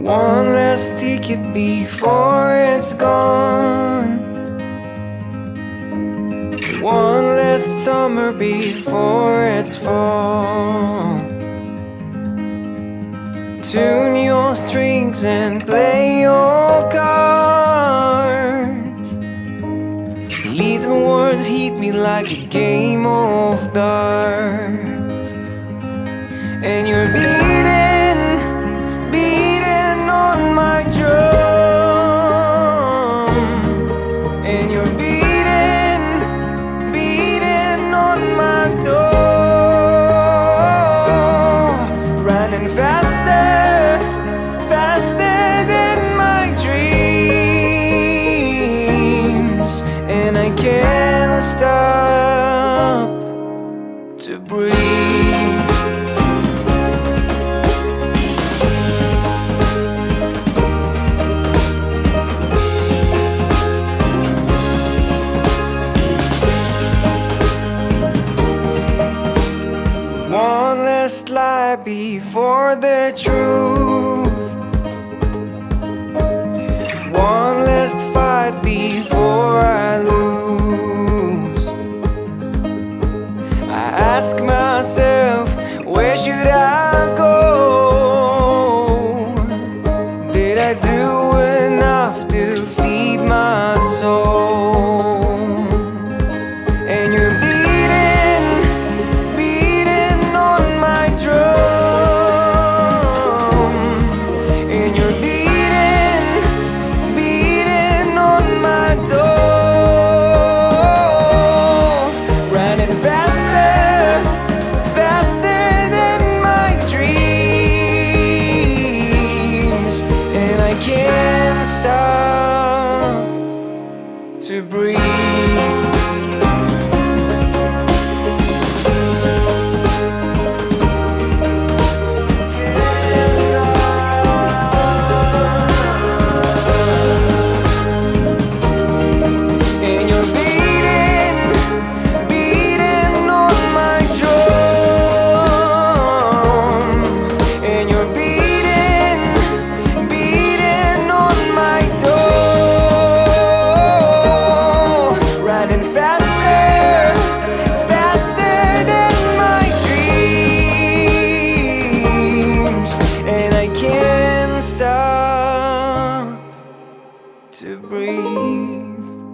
One last ticket before it's gone. One last summer before it's fall. Tune your strings and play your cards. Little words hit me like a game of darts. And you're beating on my drum. And you're beating on my door. Running faster than my dreams. And I can't stop to breathe. One last lie before the truth. One last fight before I lose. I ask myself, where should I go? Did I do enough to feed my soul? And you're to breathe. And you're beating on my drum. And you're beating on my door. Running faster than my dreams. And I can't stop to breathe.